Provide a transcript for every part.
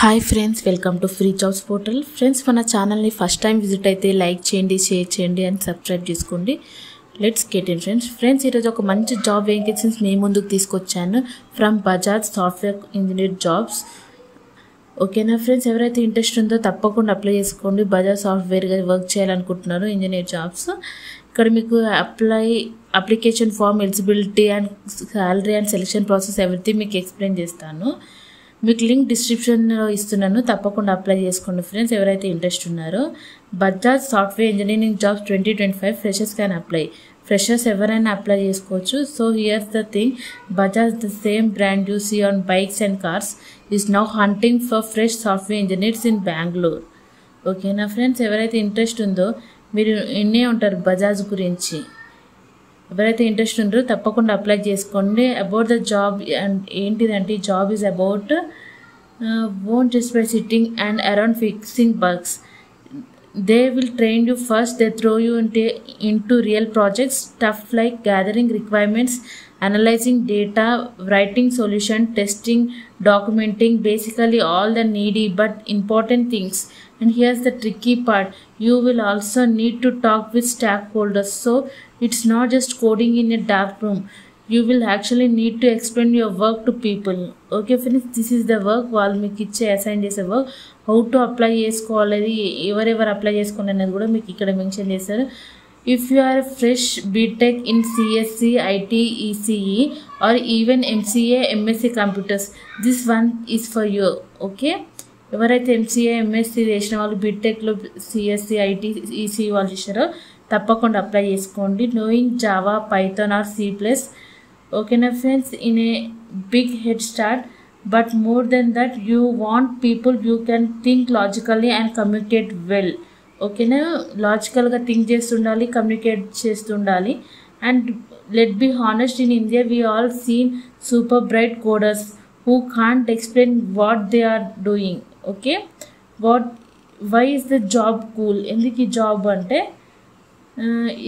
Hi friends, welcome to free jobs portal. Friends, మన ఛానల్ని first time visit అయితే like చేయండి, షేర్ చేయండి అండ్ సబ్స్క్రైబ్ చేసుకోండి. Let's get in friends. ఈరోజు ఒక మంచి జాబ్ వేకెన్సీస్ మీ ముందుకు తీసుకొచ్చాను from Bajaj software engineer jobs. ఓకేనా ఫ్రెండ్స్, ఎవరైతే ఇంట్రెస్ట్ ఉందో తప్పకుండా అప్లై చేసుకోండి. బజాజ్ సాఫ్ట్వేర్గా వర్క్ చేయాలనుకుంటున్నారు ఇంజనీర్ జాబ్స్. ఇక్కడ మీకు application form, eligibility and salary and selection process everything మీకు ఎక్స్ప్లెయిన్ చేస్తాను. మీకు లింక్ డిస్క్రిప్షన్లో ఇస్తున్నాను, తప్పకుండా అప్లై చేసుకోండి ఫ్రెండ్స్ ఎవరైతే ఇంట్రెస్ట్ ఉన్నారో. Bajaj software engineering jobs 2025 freshers can apply. Freshers ఎవరైనా అప్లై చేసుకోవచ్చు. So here's the thing, Bajaj the same brand you see on bikes and cars is now hunting for fresh software engineers in Bengaluru. ఓకేనా friends, ఎవరైతే interest ఉందో, మీరు వినే ఉంటారు బజాజ్ గురించి. ఎవరైతే ఇంట్రెస్ట్ ఉంటారో తప్పకుండా అప్లై చేసుకోండి. అబౌట్ ద జాబ్ అండ్ ఏంటిదంటే, job is about won't just by sitting and around fixing bugs. They will train you first. They throw you into real projects, stuff like gathering requirements, analyzing data, writing solution, testing, documenting, basically all the needy but important things. And here's the tricky part, you will also need to talk with stakeholders. So it's not just coding in a dark room. You will actually need to explain your work to people. Okay friends, this is the work. వాళ్ళు మీకు ఇచ్చే assign చేసే work. How to apply చేసుకోవాలి, ఎవరెవరు apply చేసుకోండి అనేది కూడా మీకు ఇక్కడ మెన్షన్ చేస్తారు. If you are fresh BTech in CSC, IT, ECE or even MCA, MSc computers, this one is for you. Okay, ఎవరైతే ఎంసీఏ, ఎంఎస్సి చేసిన వాళ్ళు, బీటెక్లో సిఎస్సి, ఐటీ, ఈసీఈ వాళ్ళు చేశారో తప్పకుండా అప్లై చేసుకోండి. Knowing Java, Python or C plus. ఓకేనా friends, in a big head start, but more than that you want people you can think logically and communicate well. ఓకేనా, లాజికల్గా థింక్ చేస్తుండాలి, communicate చేస్తుండాలి. And let be honest, in India we all seen super bright coders who can't explain what they are doing. Okay, why is the job cool? ఎందుకు ఈ job అంటే,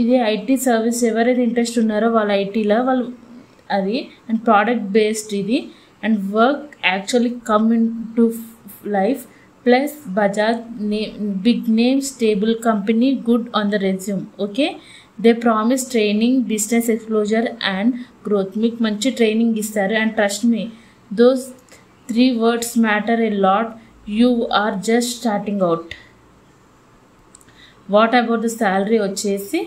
ఇది IT service. ఎవరైతే interest ఉన్నారో వాళ్ళు ఐటీలో వాళ్ళు అది, అండ్ ప్రోడక్ట్ బేస్డ్ ఇది, and work actually come in to life. Plus Bajaj big name, stable company, good on the resume. Okay, they promise training, business exposure and growth. మీకు మంచి ట్రైనింగ్ ఇస్తారు. And trust me, those 3 words matter a lot. You are just starting out. What about the salary వచ్చేసి,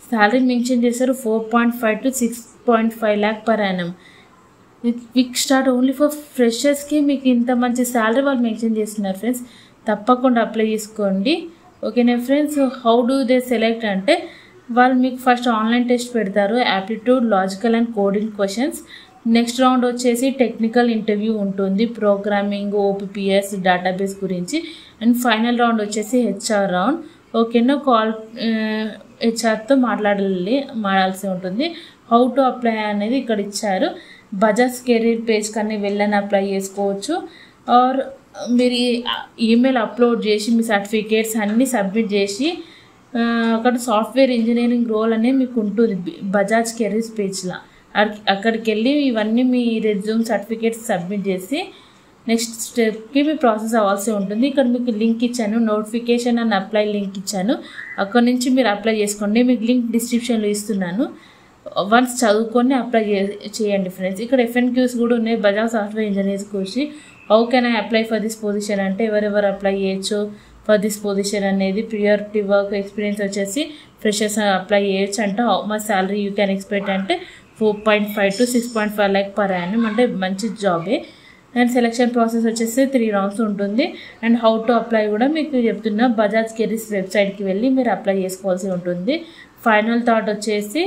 salary mention చేశారు 4.5 to 6.5 lakh per annum. Quick start only for ఫ్రెషర్స్కి. మీకు ఇంత మంచి salary వాళ్ళు mention చేస్తున్నారు ఫ్రెండ్స్, తప్పకుండా apply చేసుకోండి. ఓకేనా friends, how do they select అంటే, వాళ్ళు మీకు ఫస్ట్ ఆన్లైన్ టెస్ట్ పెడతారు, aptitude, logical and coding questions. Next round వచ్చేసి టెక్నికల్ ఇంటర్వ్యూ ఉంటుంది, ప్రోగ్రామింగ్, ఓపీపీఎస్, డేటాబేస్ గురించి. అండ్ ఫైనల్ రౌండ్ వచ్చేసి హెచ్ఆర్ రౌండ్. ఓకేనా, హెచ్ఆర్తో మాట్లాడాల్సి ఉంటుంది. హౌ టు అప్లై అనేది ఇక్కడ ఇచ్చారు. బజాజ్ కెరీర్ పేజ్ కానీ వెళ్ళని అప్లై చేసుకోవచ్చు. ఆర్ మీరు ఈమెయిల్ అప్లోడ్ చేసి మీ సర్టిఫికేట్స్ అన్నీ సబ్మిట్ చేసి అక్కడ సాఫ్ట్వేర్ ఇంజనీరింగ్ రోల్ అనేది మీకు ఉంటుంది బజాజ్ కెరీర్స్ పేజ్లో. అక్కడికి వెళ్ళి ఇవన్నీ మీ రెజ్యూమ్, సర్టిఫికేట్స్ సబ్మిట్ చేసి నెక్స్ట్ స్టెప్కి మీ ప్రాసెస్ అవ్వాల్సి ఉంటుంది. ఇక్కడ మీకు లింక్ ఇచ్చాను, నోటిఫికేషన్ అండ్ అప్లై లింక్ ఇచ్చాను. అక్కడ నుంచి మీరు అప్లై చేసుకోండి. మీకు లింక్ డిస్క్రిప్షన్లో ఇస్తున్నాను. వన్స్ చదువుకొని అప్లై చేయండి ఫ్రెండ్స్. ఇక్కడ FNQs కూడా ఉన్నాయి బజాజ్ సాఫ్ట్వేర్ ఇంజనీర్స్ గురించి. How can I apply for this position అంటే, ఎవరెవరు అప్లై చేయొచ్చు ఫర్ దిస్ పొజిషన్ అనేది. ప్రియారిటీ వర్క్ ఎక్స్పీరియన్స్ వచ్చేసి ఫ్రెషర్స్ అప్లై చేయొచ్చు అంటే. How much salary you can expect అంటే 4.5 to 6.5 lakh per annum, అంటే మంచి జాబే. అండ్ సెలెక్షన్ ప్రాసెస్ వచ్చేసి 3 rounds ఉంటుంది. అండ్ హౌ టు అప్లై కూడా మీకు చెప్తున్నా, బజాజ్ కెరీర్స్ వెబ్సైట్కి వెళ్ళి మీరు అప్లై చేసుకోవాల్సి ఉంటుంది. ఫైనల్ థాట్ వచ్చేసి,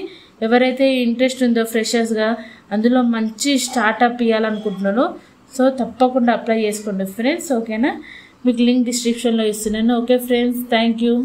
ఎవరైతే ఇంట్రెస్ట్ ఉందో ఫ్రెషర్స్గా అందులో మంచి స్టార్ట్అప్ ఇవ్వాలనుకుంటున్నారో సో తప్పకుండా అప్లై చేసుకోండి ఫ్రెండ్స్. ఓకేనా, మీకు లింక్ డిస్క్రిప్షన్లో ఇస్తున్నాను. Okay friends, thank you.